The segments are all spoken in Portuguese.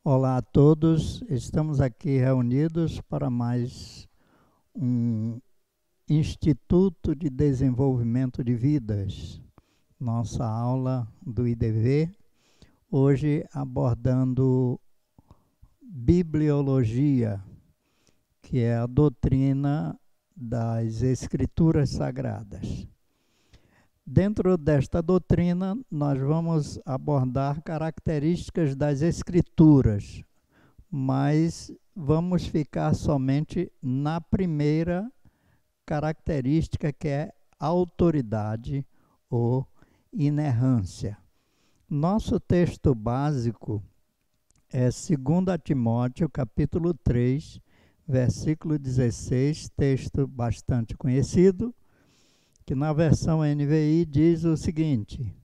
Olá a todos, estamos aqui reunidos para mais um Instituto de Desenvolvimento de Vidas, nossa aula do IDV, hoje abordando bibliologia, que é a doutrina das Escrituras Sagradas. Dentro desta doutrina, nós vamos abordar características das Escrituras, mas vamos ficar somente na primeira característica, que é autoridade ou inerrância. Nosso texto básico é 2 Timóteo, capítulo 3, versículo 16, texto bastante conhecido, que na versão NVI diz o seguinte: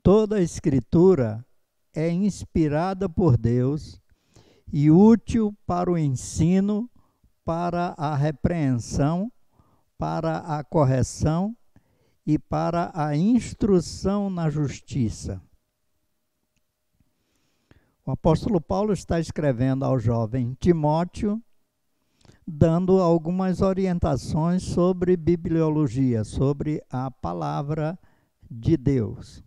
toda a Escritura é inspirada por Deus e útil para o ensino, para a repreensão, para a correção e para a instrução na justiça. O apóstolo Paulo está escrevendo ao jovem Timóteo, dando algumas orientações sobre bibliologia, sobre a palavra de Deus.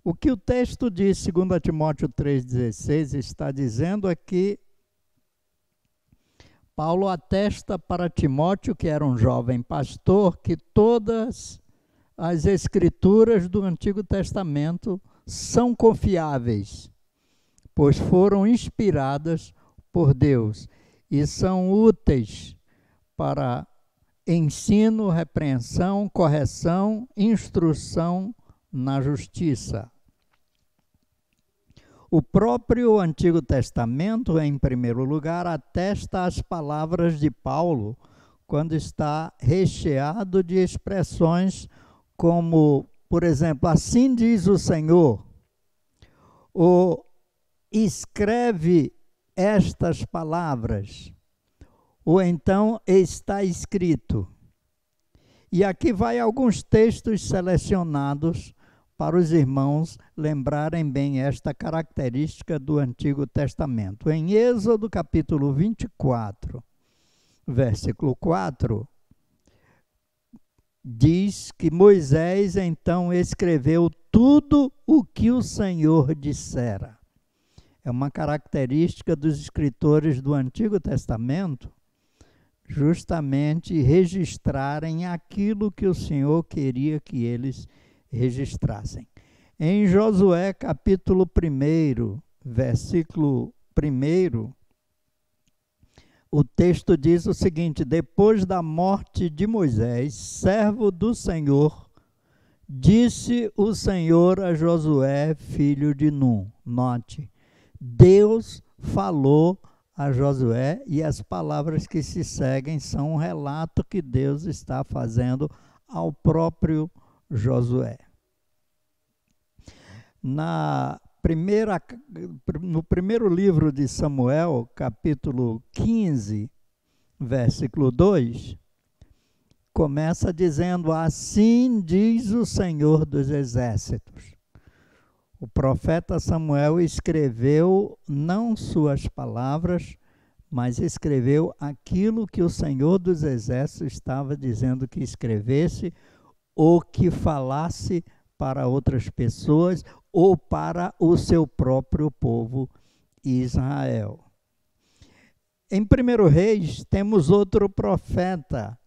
O que o texto de 2 Timóteo 3,16 está dizendo é que Paulo atesta para Timóteo, que era um jovem pastor, que todas as escrituras do Antigo Testamento são confiáveis, pois foram inspiradas por Deus e são úteis para ensino, repreensão, correção, instrução na justiça. O próprio Antigo Testamento, em primeiro lugar, atesta as palavras de Paulo, quando está recheado de expressões como, por exemplo, assim diz o Senhor, ou escreve estas palavras, ou então está escrito. E aqui vai alguns textos selecionados para os irmãos lembrarem bem esta característica do Antigo Testamento. Em Êxodo capítulo 24, versículo 4, diz que Moisés então escreveu tudo o que o Senhor dissera. É uma característica dos escritores do Antigo Testamento, justamente registrarem aquilo que o Senhor queria que eles registrassem. Em Josué, capítulo 1, versículo 1, o texto diz o seguinte: depois da morte de Moisés, servo do Senhor, disse o Senhor a Josué, filho de Num. Note, Deus falou a Josué e as palavras que se seguem são um relato que Deus está fazendo ao próprio Josué. No primeiro livro de Samuel, capítulo 15, versículo 2, começa dizendo: assim diz o Senhor dos Exércitos. O profeta Samuel escreveu não suas palavras, mas escreveu aquilo que o Senhor dos Exércitos estava dizendo que escrevesse ou que falasse para outras pessoas ou para o seu próprio povo Israel. Em 1 Reis, temos outro profeta,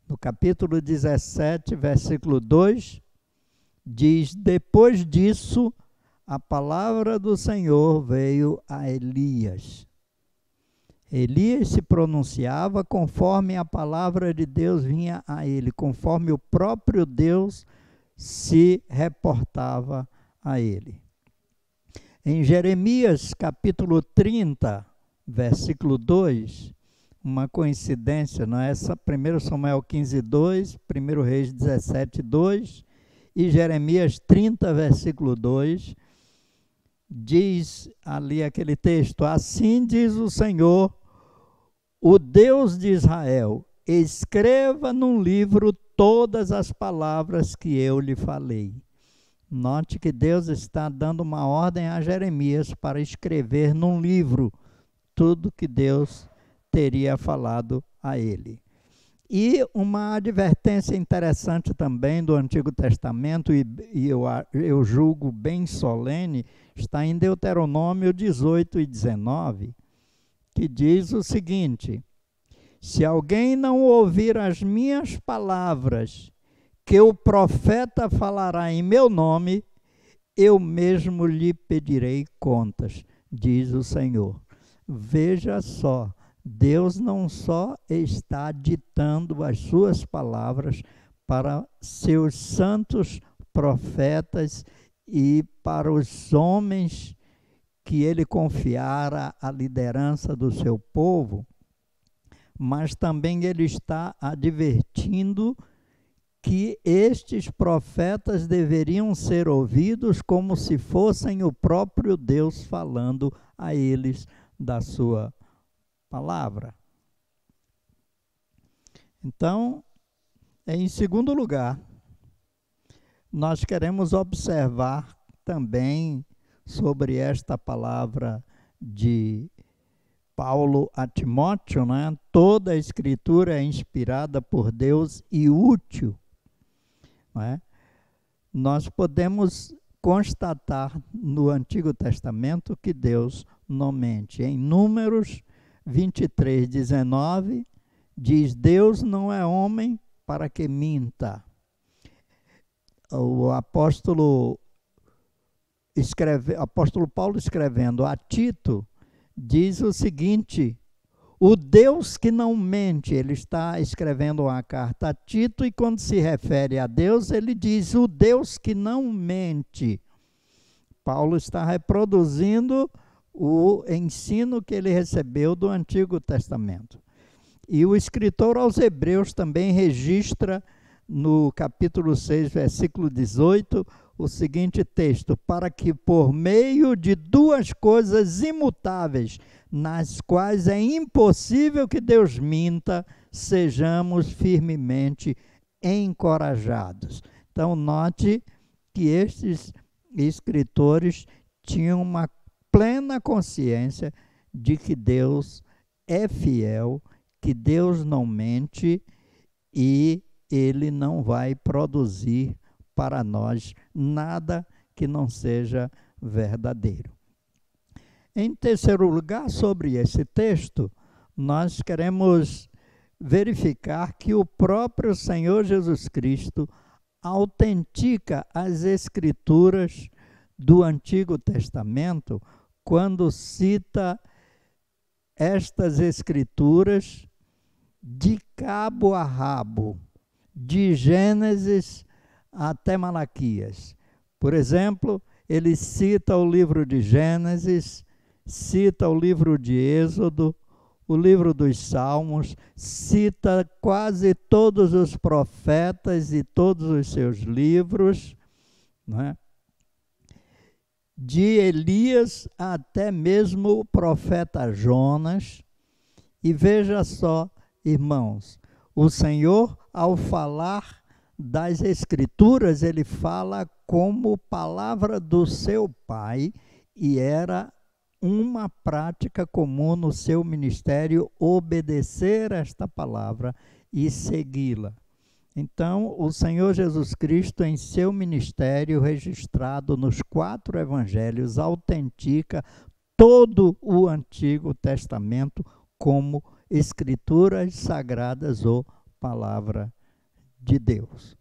no capítulo 17, versículo 2, diz: depois disso, a palavra do Senhor veio a Elias. Elias se pronunciava conforme a palavra de Deus vinha a ele, conforme o próprio Deus se reportava a ele. Em Jeremias, capítulo 30, versículo 2, uma coincidência, não é? Essa 1 Samuel 15, 2, 1 Reis 17, 2 e Jeremias 30, versículo 2, diz ali aquele texto: assim diz o Senhor, o Deus de Israel, escreva num livro todas as palavras que eu lhe falei. Note que Deus está dando uma ordem a Jeremias para escrever num livro tudo que Deus teria falado a ele. E uma advertência interessante também do Antigo Testamento, e eu julgo bem solene, está em Deuteronômio 18 e 19, que diz o seguinte: se alguém não ouvir as minhas palavras, que o profeta falará em meu nome, eu mesmo lhe pedirei contas, diz o Senhor. Veja só, Deus não só está ditando as suas palavras para seus santos profetas e para os homens que ele confiara a liderança do seu povo, mas também ele está advertindo que estes profetas deveriam ser ouvidos como se fossem o próprio Deus falando a eles da sua palavra. Então, em segundo lugar, nós queremos observar também sobre esta palavra de Paulo a Timóteo, né? Toda a Escritura é inspirada por Deus e útil. Né? Nós podemos constatar no Antigo Testamento que Deus não mente. Em Números 23, 19, diz: Deus não é homem para que minta. O apóstolo Paulo, escrevendo a Tito, diz o seguinte: o Deus que não mente. Ele está escrevendo uma carta a Tito e quando se refere a Deus, ele diz o Deus que não mente. Paulo está reproduzindo o ensino que ele recebeu do Antigo Testamento. E o escritor aos Hebreus também registra no capítulo 6, versículo 18, o seguinte texto: para que por meio de duas coisas imutáveis, nas quais é impossível que Deus minta, sejamos firmemente encorajados. Então, note que estes escritores tinham uma plena consciência de que Deus é fiel, que Deus não mente e ele não vai produzir para nós nada que não seja verdadeiro. Em terceiro lugar, sobre esse texto, nós queremos verificar que o próprio Senhor Jesus Cristo autentica as Escrituras do Antigo Testamento quando cita estas Escrituras de cabo a rabo, de Gênesis até Malaquias. Por exemplo, ele cita o livro de Gênesis, cita o livro de Êxodo, o livro dos Salmos, cita quase todos os profetas e todos os seus livros, né? De Elias até mesmo o profeta Jonas. E veja só, irmãos, o Senhor, ao falar das Escrituras, ele fala como palavra do seu Pai, e era uma prática comum no seu ministério obedecer esta palavra e segui-la. Então, o Senhor Jesus Cristo, em seu ministério, registrado nos 4 evangelhos, autentica todo o Antigo Testamento como Escrituras sagradas ou palavra de Deus.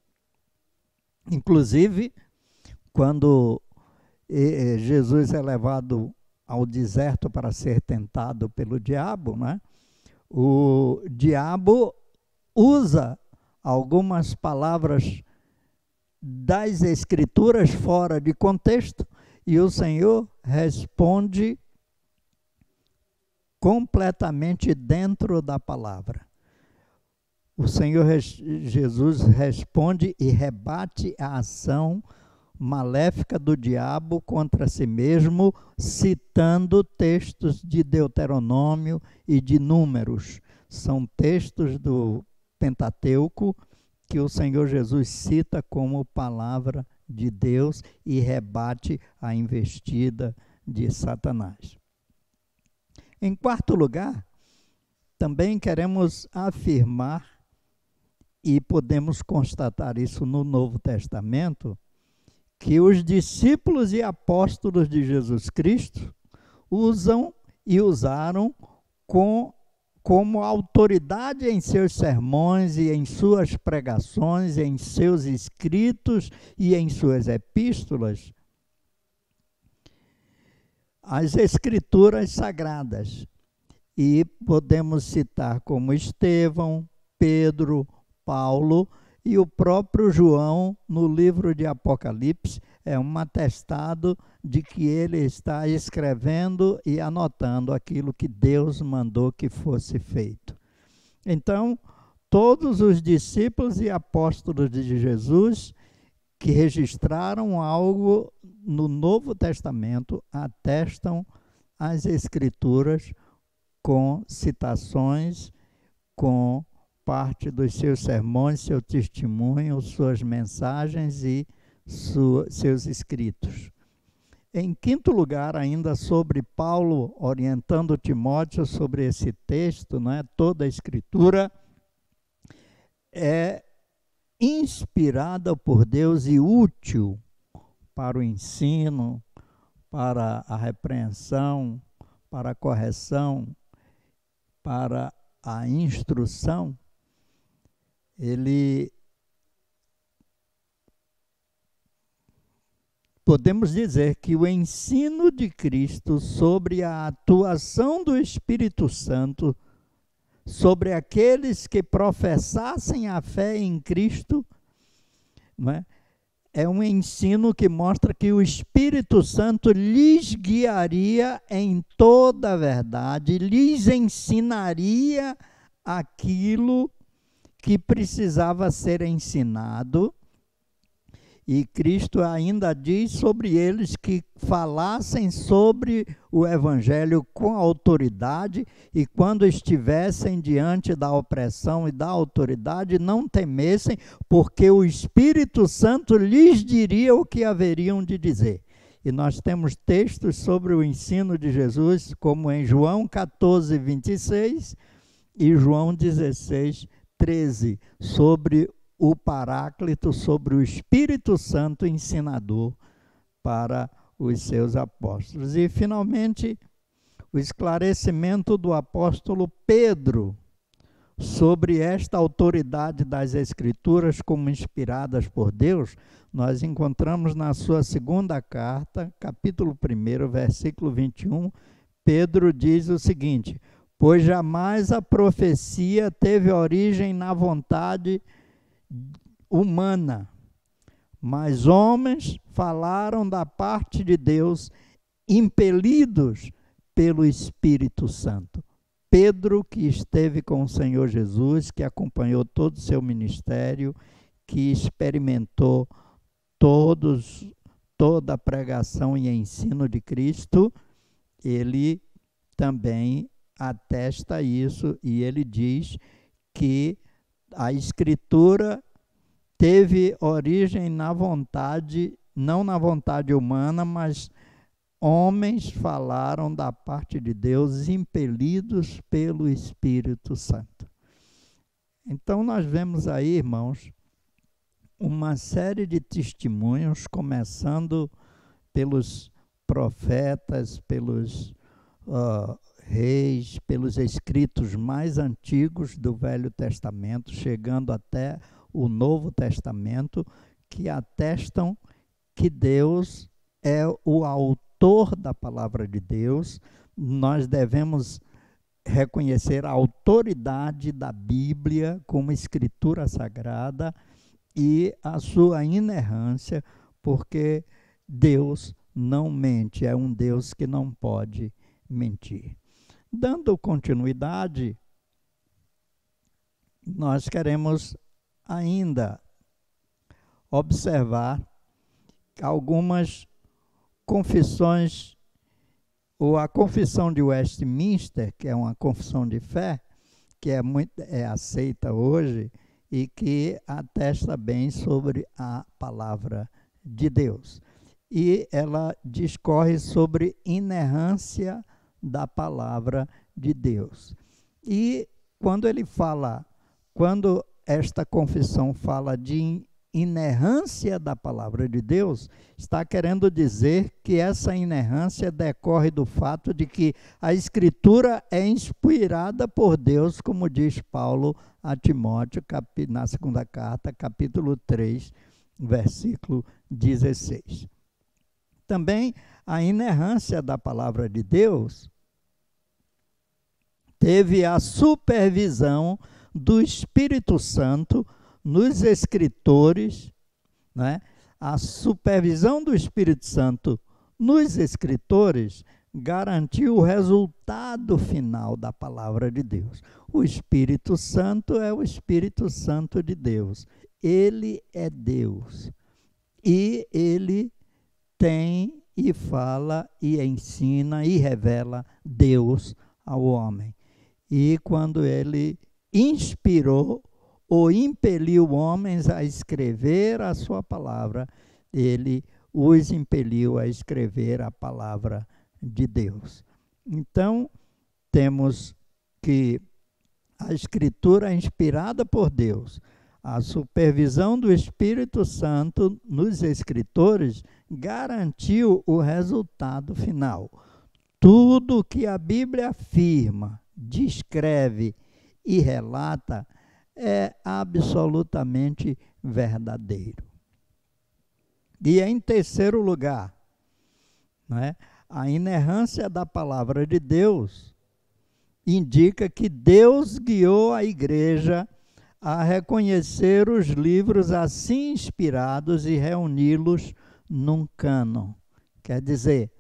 Inclusive, quando Jesus é levado ao deserto para ser tentado pelo diabo, né? O diabo usa algumas palavras das Escrituras fora de contexto e o Senhor responde completamente dentro da palavra. O Senhor Jesus responde e rebate a ação maléfica do diabo contra si mesmo, citando textos de Deuteronômio e de Números. São textos do Pentateuco que o Senhor Jesus cita como palavra de Deus e rebate a investida de Satanás. Em quarto lugar, também queremos afirmar, e podemos constatar isso no Novo Testamento, que os discípulos e apóstolos de Jesus Cristo usam e usaram como autoridade em seus sermões e em suas pregações, em seus escritos e em suas epístolas, as Escrituras Sagradas. E podemos citar como Estevão, Pedro, Paulo e o próprio João, no livro de Apocalipse, é um atestado de que ele está escrevendo e anotando aquilo que Deus mandou que fosse feito. Então, todos os discípulos e apóstolos de Jesus que registraram algo no Novo Testamento atestam as Escrituras com citações, com parte dos seus sermões, seu testemunho, suas mensagens e seus escritos. Em quinto lugar, ainda sobre Paulo orientando Timóteo sobre esse texto, né? Toda a Escritura é inspirada por Deus e útil para o ensino, para a repreensão, para a correção, para a instrução. Podemos dizer que o ensino de Cristo sobre a atuação do Espírito Santo sobre aqueles que professassem a fé em Cristo, não é? É um ensino que mostra que o Espírito Santo lhes guiaria em toda a verdade, lhes ensinaria aquilo que precisava ser ensinado. E Cristo ainda diz sobre eles que falassem sobre o Evangelho com autoridade e quando estivessem diante da opressão e da autoridade, não temessem, porque o Espírito Santo lhes diria o que haveriam de dizer. E nós temos textos sobre o ensino de Jesus, como em João 14, 26 e João 16, 13, sobre o Paráclito, sobre o Espírito Santo ensinador para os seus apóstolos. E, finalmente, o esclarecimento do apóstolo Pedro sobre esta autoridade das Escrituras como inspiradas por Deus, nós encontramos na sua segunda carta, capítulo 1, versículo 21, Pedro diz o seguinte: pois jamais a profecia teve origem na vontade humana, mas homens falaram da parte de Deus, impelidos pelo Espírito Santo. Pedro, que esteve com o Senhor Jesus, que acompanhou todo o seu ministério, que experimentou toda a pregação e ensino de Cristo, ele também atesta isso e ele diz que a Escritura teve origem na vontade, não na vontade humana, mas homens falaram da parte de Deus, impelidos pelo Espírito Santo. Então nós vemos aí, irmãos, uma série de testemunhos, começando pelos profetas, pelos reis, pelos escritos mais antigos do Velho Testamento, chegando até o Novo Testamento, que atestam que Deus é o autor da palavra de Deus. Nós devemos reconhecer a autoridade da Bíblia como escritura sagrada e a sua inerrância, porque Deus não mente, é um Deus que não pode mentir. Dando continuidade, nós queremos ainda observar algumas confissões, ou a Confissão de Westminster, que é uma confissão de fé, que é aceita hoje e que atesta bem sobre a palavra de Deus. E ela discorre sobre inerrância da palavra de Deus. E quando esta confissão fala de inerrância da palavra de Deus, está querendo dizer que essa inerrância decorre do fato de que a Escritura é inspirada por Deus, como diz Paulo a Timóteo, na segunda carta, capítulo 3, versículo 16. Também a inerrância da palavra de Deus teve a supervisão do Espírito Santo nos escritores, né? A supervisão do Espírito Santo nos escritores garantiu o resultado final da palavra de Deus. O Espírito Santo é o Espírito Santo de Deus. Ele é Deus. E ele tem e fala e ensina e revela Deus ao homem. E quando ele inspirou ou impeliu homens a escrever a sua palavra, ele os impeliu a escrever a palavra de Deus. Então, temos que a Escritura é inspirada por Deus. A supervisão do Espírito Santo nos escritores garantiu o resultado final. Tudo que a Bíblia afirma, descreve e relata é absolutamente verdadeiro. E em terceiro lugar, né, a inerrância da palavra de Deus indica que Deus guiou a igreja a reconhecer os livros assim inspirados e reuni-los num cânon. Quer dizer,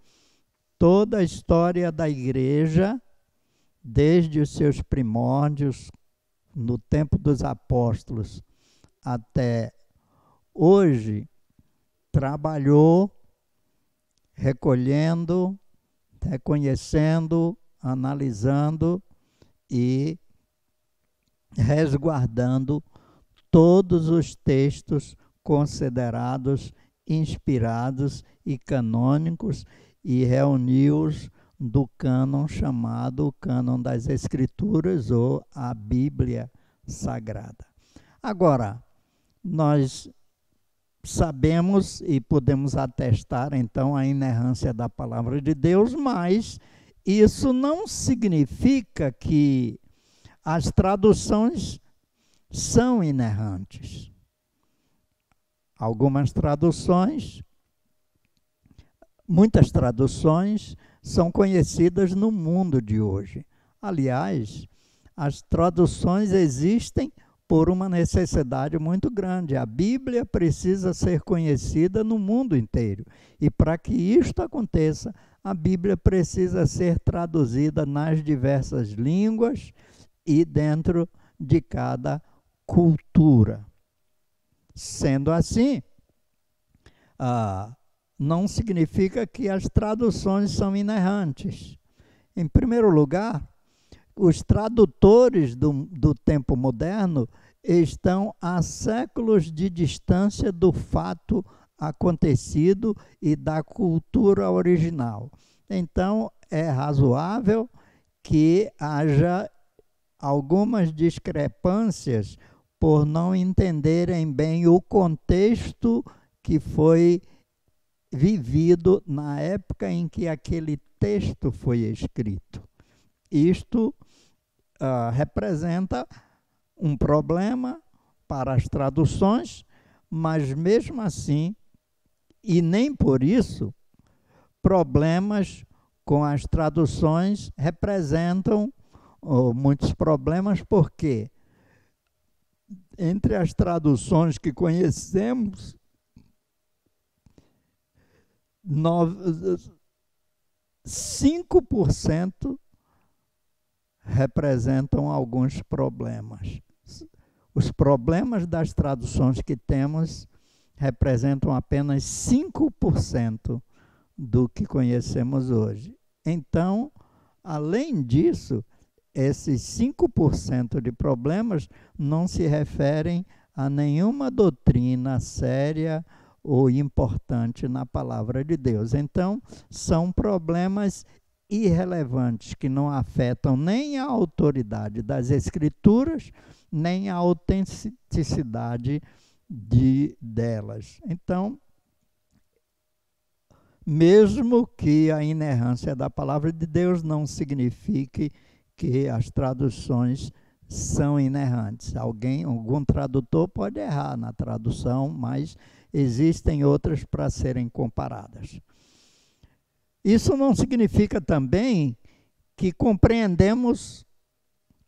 toda a história da igreja, desde os seus primórdios, no tempo dos apóstolos, até hoje, trabalhou recolhendo, reconhecendo, analisando e resguardando todos os textos considerados inspirados e canônicos e reuniu-os do cânon chamado Cânon das Escrituras ou a Bíblia Sagrada. Agora, nós sabemos e podemos atestar, então, a inerrância da palavra de Deus, mas isso não significa que as traduções são inerrantes. Algumas traduções, muitas traduções, são conhecidas no mundo de hoje. Aliás, as traduções existem por uma necessidade muito grande. A Bíblia precisa ser conhecida no mundo inteiro. E para que isto aconteça, a Bíblia precisa ser traduzida nas diversas línguas e dentro de cada cultura. Sendo assim, não significa que as traduções são inerrantes. Em primeiro lugar, os tradutores do tempo moderno estão a séculos de distância do fato acontecido e da cultura original. Então, é razoável que haja algumas discrepâncias por não entenderem bem o contexto que foi vivido na época em que aquele texto foi escrito. Isto representa um problema para as traduções, mas mesmo assim, e nem por isso, problemas com as traduções representam muitos problemas, porque entre as traduções que conhecemos, 5% representam alguns problemas. Os problemas das traduções que temos representam apenas 5% do que conhecemos hoje. Então, além disso, esses 5% de problemas não se referem a nenhuma doutrina séria ou importante na palavra de Deus. Então, são problemas irrelevantes que não afetam nem a autoridade das Escrituras, nem a autenticidade delas. Então, mesmo que a inerrância da palavra de Deus não signifique que as traduções são inerrantes. Algum tradutor pode errar na tradução, mas existem outras para serem comparadas. Isso não significa também que compreendemos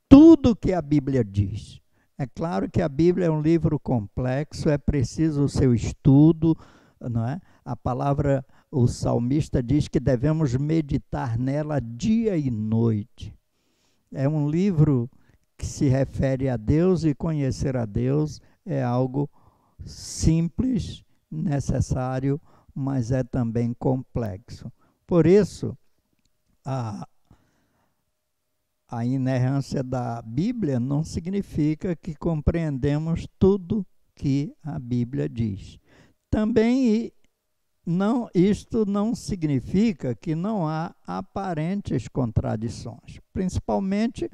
tudo que a Bíblia diz. É claro que a Bíblia é um livro complexo, é preciso o seu estudo, não é? A palavra, o salmista diz que devemos meditar nela dia e noite. É um livro que se refere a Deus, e conhecer a Deus é algo simples, necessário, mas é também complexo. Por isso, a inerrância da Bíblia não significa que compreendemos tudo que a Bíblia diz. Também isto não significa que não há aparentes contradições, principalmente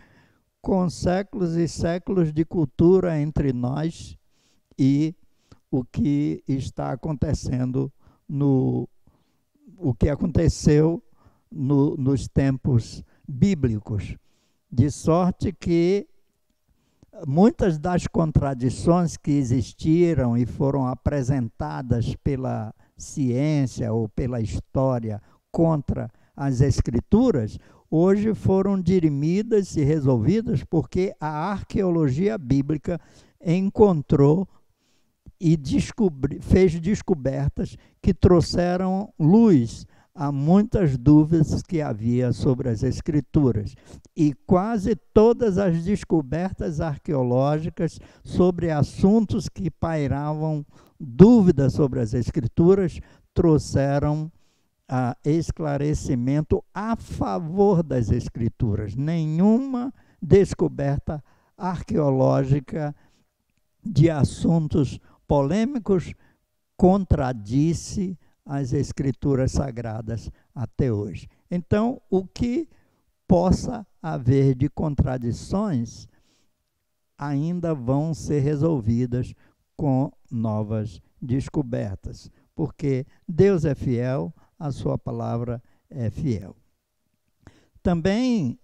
com séculos e séculos de cultura entre nós e o que está acontecendo o que aconteceu nos tempos bíblicos, de sorte que muitas das contradições que existiram e foram apresentadas pela ciência ou pela história contra as Escrituras, hoje foram dirimidas e resolvidas porque a arqueologia bíblica encontrou e fez descobertas que trouxeram luz a muitas dúvidas que havia sobre as Escrituras. E quase todas as descobertas arqueológicas sobre assuntos que pairavam dúvidas sobre as Escrituras trouxeram esclarecimento a favor das Escrituras. Nenhuma descoberta arqueológica de assuntos polêmicos contradisse as Escrituras Sagradas até hoje. Então, o que possa haver de contradições ainda vão ser resolvidas com novas descobertas, porque Deus é fiel, a sua palavra é fiel. Também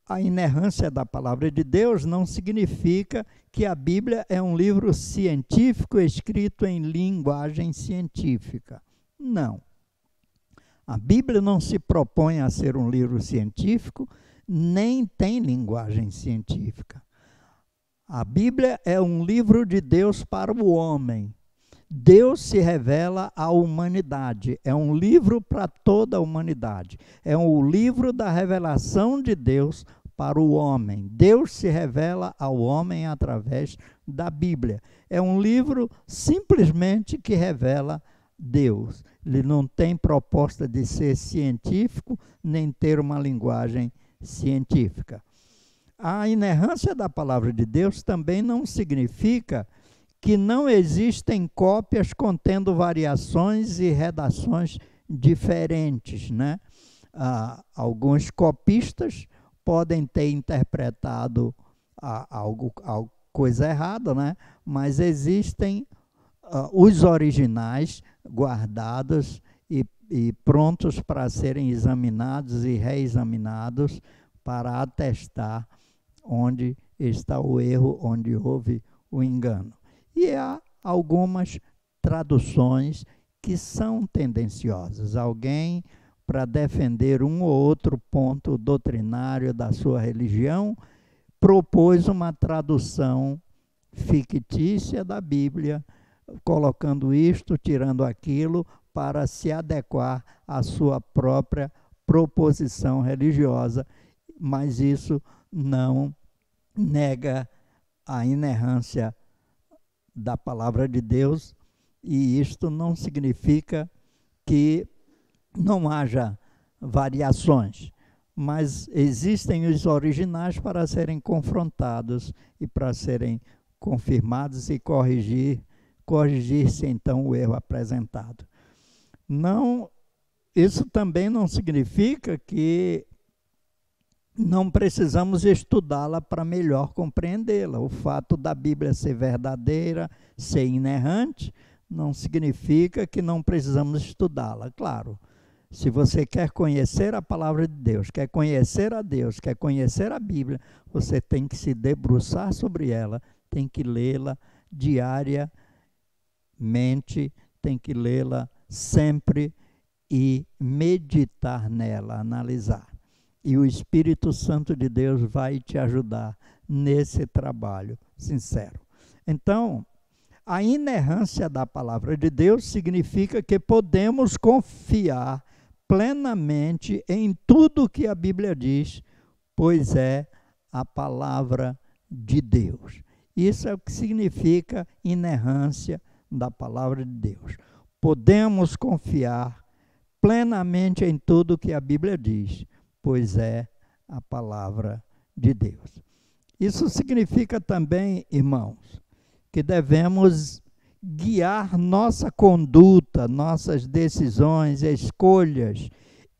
a inerrância da palavra de Deus não significa que a Bíblia é um livro científico escrito em linguagem científica. Não. A Bíblia não se propõe a ser um livro científico, nem tem linguagem científica. A Bíblia é um livro de Deus para o homem. Deus se revela à humanidade. É um livro para toda a humanidade. É um livro da revelação de Deus para o homem. Deus se revela ao homem através da Bíblia. É um livro simplesmente que revela Deus. Ele não tem proposta de ser científico, nem ter uma linguagem científica. A inerrância da palavra de Deus também não significa que não existem cópias contendo variações e redações diferentes, né? Alguns copistas podem ter interpretado algo coisa errada, né? Mas existem os originais guardados e prontos para serem examinados e reexaminados para atestar onde está o erro, onde houve o engano. E há algumas traduções que são tendenciosas. Alguém, para defender um ou outro ponto doutrinário da sua religião, propôs uma tradução fictícia da Bíblia, colocando isto, tirando aquilo, para se adequar à sua própria proposição religiosa, mas isso não nega a inerrância da palavra de Deus, e isto não significa que não haja variações, mas existem os originais para serem confrontados e para serem confirmados e corrigir-se então o erro apresentado. Não, isso também não significa que não precisamos estudá-la para melhor compreendê-la. O fato da Bíblia ser verdadeira, ser inerrante, não significa que não precisamos estudá-la. Claro, se você quer conhecer a palavra de Deus, quer conhecer a Deus, quer conhecer a Bíblia, você tem que se debruçar sobre ela, tem que lê-la diariamente, tem que lê-la sempre e meditar nela, analisar. E o Espírito Santo de Deus vai te ajudar nesse trabalho sincero. Então, a inerrância da palavra de Deus significa que podemos confiar plenamente em tudo que a Bíblia diz, pois é a palavra de Deus. Isso é o que significa inerrância da palavra de Deus. Podemos confiar plenamente em tudo que a Bíblia diz, pois é a palavra de Deus. Isso significa também, irmãos, que devemos guiar nossa conduta, nossas decisões, escolhas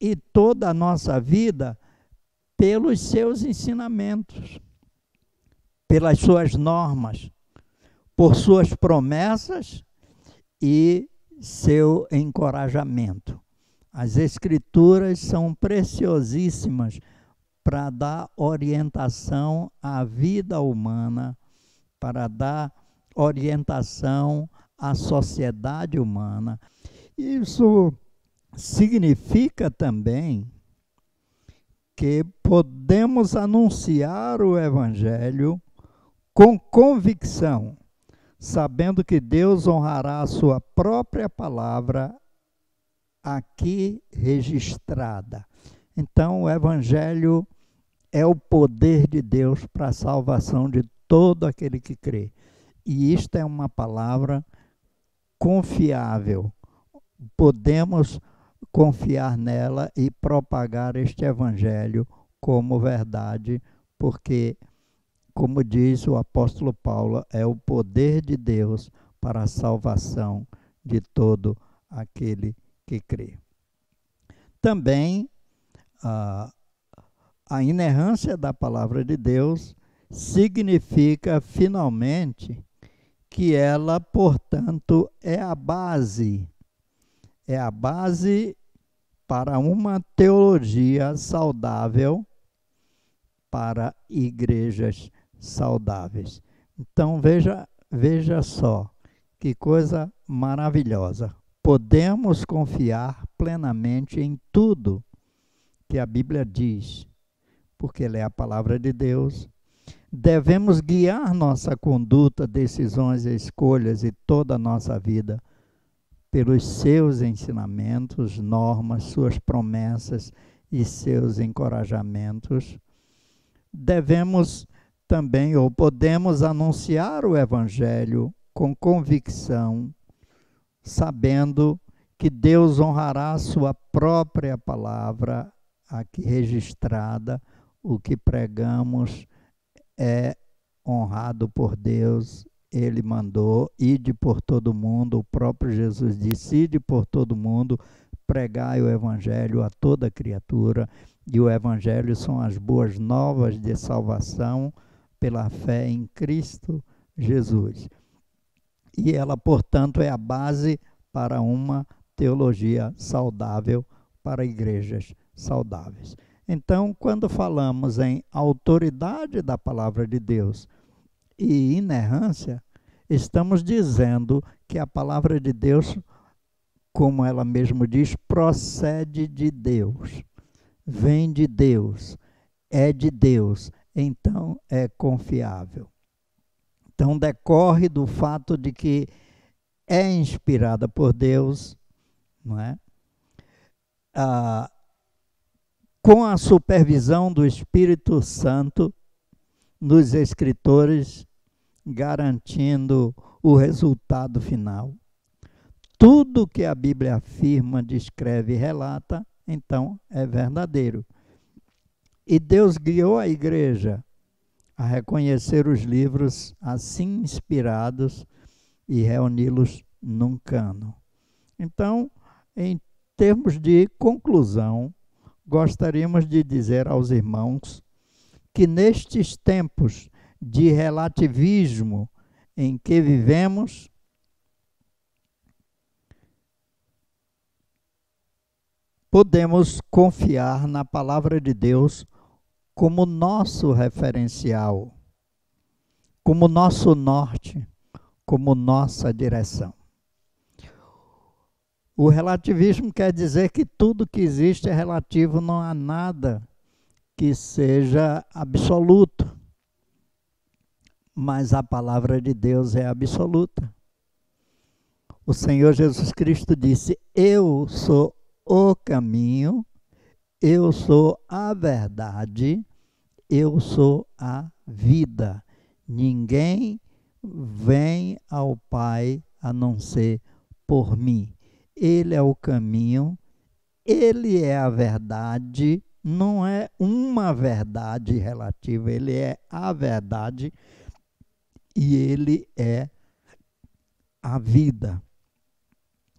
e toda a nossa vida pelos seus ensinamentos, pelas suas normas, por suas promessas e seu encorajamento. As Escrituras são preciosíssimas para dar orientação à vida humana, para dar orientação à sociedade humana. Isso significa também que podemos anunciar o Evangelho com convicção, sabendo que Deus honrará a sua própria palavra aqui registrada. Então, o Evangelho é o poder de Deus para a salvação de todo aquele que crê. E isto é uma palavra confiável. Podemos confiar nela e propagar este Evangelho como verdade, porque, como diz o apóstolo Paulo, é o poder de Deus para a salvação de todo aquele que crê. Também a inerrância da palavra de Deus significa, finalmente, que ela, portanto, é a base para uma teologia saudável, para igrejas saudáveis. Então, veja só, que coisa maravilhosa. Podemos confiar plenamente em tudo que a Bíblia diz, porque ela é a palavra de Deus. Devemos guiar nossa conduta, decisões e escolhas e toda a nossa vida pelos seus ensinamentos, normas, suas promessas e seus encorajamentos. Devemos também, ou podemos anunciar o Evangelho com convicção, sabendo que Deus honrará a sua própria palavra aqui registrada. O que pregamos é honrado por Deus. Ele mandou, ide por todo mundo. O próprio Jesus disse, ide por todo mundo, pregai o Evangelho a toda criatura. E o Evangelho são as boas novas de salvação pela fé em Cristo Jesus. E ela, portanto, é a base para uma teologia saudável, para igrejas saudáveis. Então, quando falamos em autoridade da palavra de Deus e inerrância, estamos dizendo que a palavra de Deus, como ela mesma diz, procede de Deus, vem de Deus, é de Deus, então é confiável. Então, decorre do fato de que é inspirada por Deus, não é? Com a supervisão do Espírito Santo nos escritores, garantindo o resultado final. Tudo que a Bíblia afirma, descreve e relata, então é verdadeiro. E Deus guiou a igreja a reconhecer os livros assim inspirados e reuni-los num cano. Então, em termos de conclusão, gostaríamos de dizer aos irmãos que nestes tempos de relativismo em que vivemos, podemos confiar na palavra de Deus como nosso referencial, como nosso norte, como nossa direção. O relativismo quer dizer que tudo que existe é relativo, não há nada que seja absoluto. Mas a palavra de Deus é absoluta. O Senhor Jesus Cristo disse: eu sou o caminho, eu sou a verdade, eu sou a vida. Ninguém vem ao Pai a não ser por mim. Ele é o caminho, ele é a verdade, não é uma verdade relativa, ele é a verdade e ele é a vida.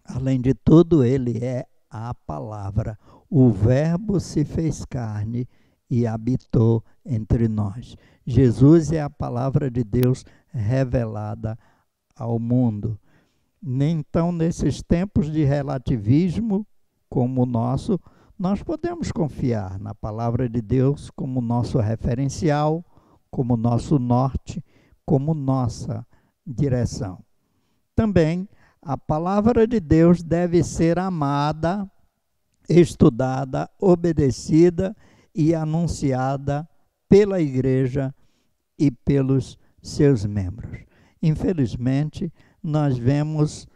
Além de tudo, ele é a palavra. O Verbo se fez carne e habitou entre nós. Jesus é a palavra de Deus revelada ao mundo. Então, nesses tempos de relativismo como o nosso, nós podemos confiar na palavra de Deus como nosso referencial, como nosso norte, como nossa direção. Também, a palavra de Deus deve ser amada, estudada, obedecida e anunciada pela igreja e pelos seus membros. Infelizmente, nós vemos,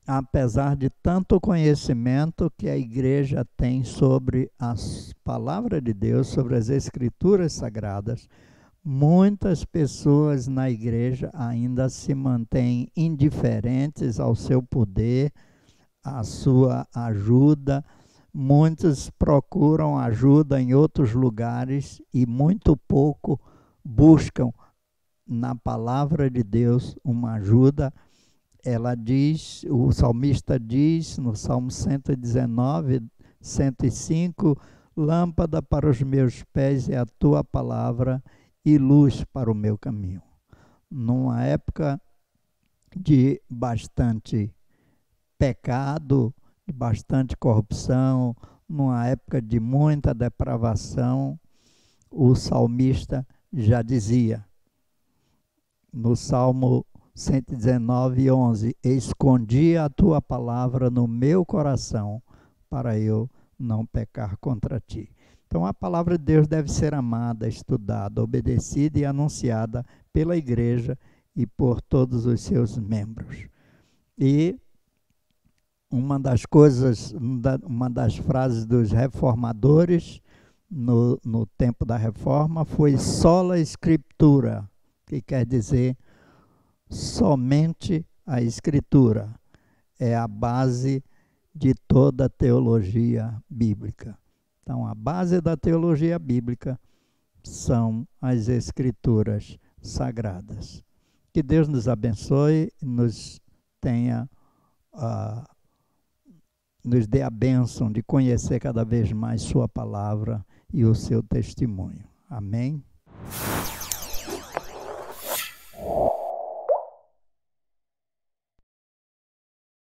apesar de tanto conhecimento que a igreja tem sobre a palavra de Deus, sobre as escrituras sagradas, muitas pessoas na igreja ainda se mantêm indiferentes ao seu poder, à sua ajuda. Muitos procuram ajuda em outros lugares e muito pouco buscam na palavra de Deus uma ajuda. Ela diz, o salmista diz no Salmo 119, 105, lâmpada para os meus pés é a tua palavra e luz para o meu caminho. Numa época de bastante pecado, de bastante corrupção, numa época de muita depravação, o salmista já dizia, no Salmo 119, 11, escondi a tua palavra no meu coração, para eu não pecar contra ti. Então, a palavra de Deus deve ser amada, estudada, obedecida e anunciada pela igreja e por todos os seus membros. E uma das coisas, uma das frases dos reformadores no tempo da reforma foi sola scriptura, que quer dizer somente a escritura é a base de toda a teologia bíblica. Então, a base da teologia bíblica são as escrituras sagradas. Que Deus nos abençoe e nos dê a bênção de conhecer cada vez mais sua palavra e o seu testemunho. Amém?